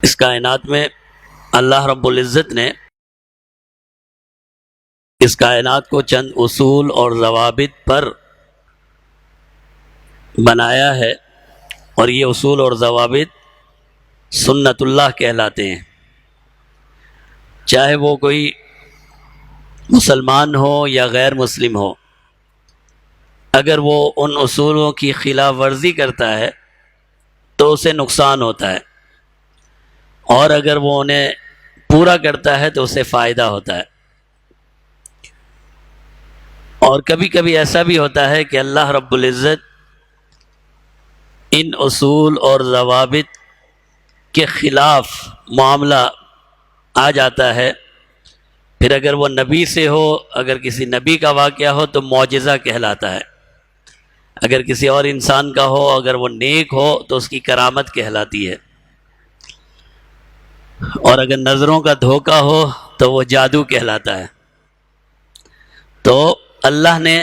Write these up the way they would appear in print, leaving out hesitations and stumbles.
اس کائنات میں اللہ رب العزت نے اس کائنات کو چند اصول اور ضوابط پر بنایا ہے، اور یہ اصول اور ضوابط سنت اللہ کہلاتے ہیں۔ چاہے وہ کوئی مسلمان ہو یا غیر مسلم ہو، اگر وہ ان اصولوں کی خلاف ورزی کرتا ہے تو اسے نقصان ہوتا ہے، اور اگر وہ انہیں پورا کرتا ہے تو اسے فائدہ ہوتا ہے۔ اور کبھی کبھی ایسا بھی ہوتا ہے کہ اللہ رب العزت ان اصول اور ضوابط کے خلاف معاملہ آ جاتا ہے، پھر اگر وہ نبی سے ہو، اگر کسی نبی کا واقعہ ہو تو معجزہ کہلاتا ہے، اگر کسی اور انسان کا ہو، اگر وہ نیک ہو تو اس کی کرامت کہلاتی ہے، اور اگر نظروں کا دھوکہ ہو تو وہ جادو کہلاتا ہے۔ تو اللہ نے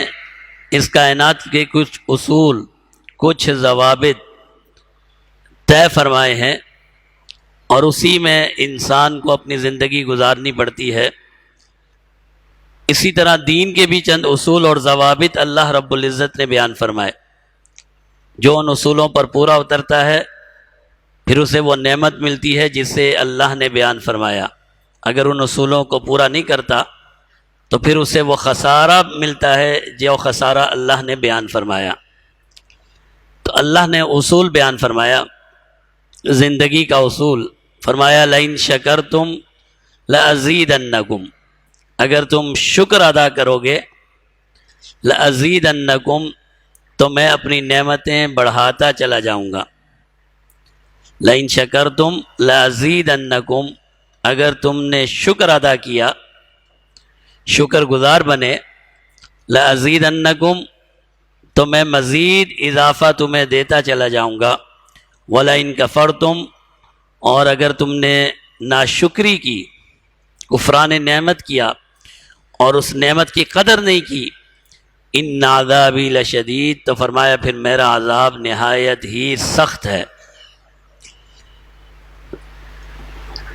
اس کائنات کے کچھ اصول، کچھ ضوابط طے فرمائے ہیں، اور اسی میں انسان کو اپنی زندگی گزارنی پڑتی ہے۔ اسی طرح دین کے بھی چند اصول اور ضوابط اللہ رب العزت نے بیان فرمائے۔ جو ان اصولوں پر پورا اترتا ہے پھر اسے وہ نعمت ملتی ہے جسے اللہ نے بیان فرمایا، اگر ان اصولوں کو پورا نہیں کرتا تو پھر اسے وہ خسارہ ملتا ہے جو خسارہ اللہ نے بیان فرمایا۔ تو اللہ نے اصول بیان فرمایا، زندگی کا اصول فرمایا، لئن شکرتم لازیدنکم، اگر تم شکر ادا کرو گے، لازیدنکم، تو میں اپنی نعمتیں بڑھاتا چلا جاؤں گا۔ لئن شکرتم لازیدنکم، اگر تم نے شکر ادا کیا، شکر گزار بنے، لازیدنکم، تو میں مزید اضافہ تمہیں دیتا چلا جاؤں گا۔ ولئن کفرتم، اور اگر تم نے ناشکری کی، کفران نعمت کیا اور اس نعمت کی قدر نہیں کی، ان عذابی لشدید، تو فرمایا پھر میرا عذاب نہایت ہی سخت ہے۔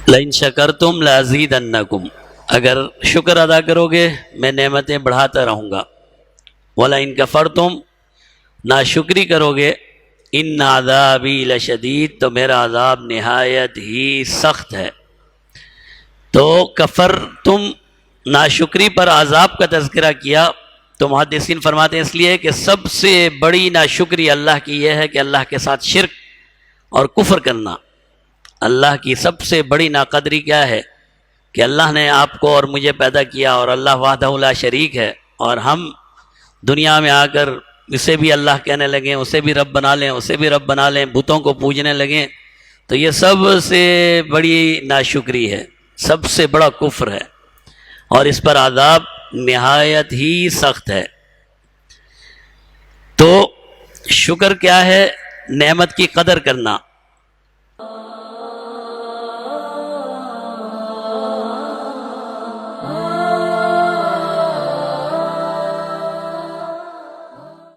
لئن شکرتم لازیدنکم، اگر شکر ادا کرو گے میں نعمتیں بڑھاتا رہوں گا۔ ولئن کفرتم، ناشکری کرو گے، ان عذابی لشدید، تو میرا عذاب نہایت ہی سخت ہے۔ تو کفر تم، ناشکری پر عذاب کا تذکرہ کیا، تو محدثین فرماتے ہیں اس لیے کہ سب سے بڑی ناشکری اللہ کی یہ ہے کہ اللہ کے ساتھ شرک اور کفر کرنا۔ اللہ کی سب سے بڑی ناقدری کیا ہے کہ اللہ نے آپ کو اور مجھے پیدا کیا، اور اللہ وحدہ لا شریک ہے، اور ہم دنیا میں آ کر اسے بھی اللہ کہنے لگیں، اسے بھی رب بنا لیں، اسے بھی رب بنا لیں، بتوں کو پوجنے لگیں، تو یہ سب سے بڑی ناشکری ہے، سب سے بڑا کفر ہے، اور اس پر عذاب نہایت ہی سخت ہے۔ تو شکر کیا ہے؟ نعمت کی قدر کرنا،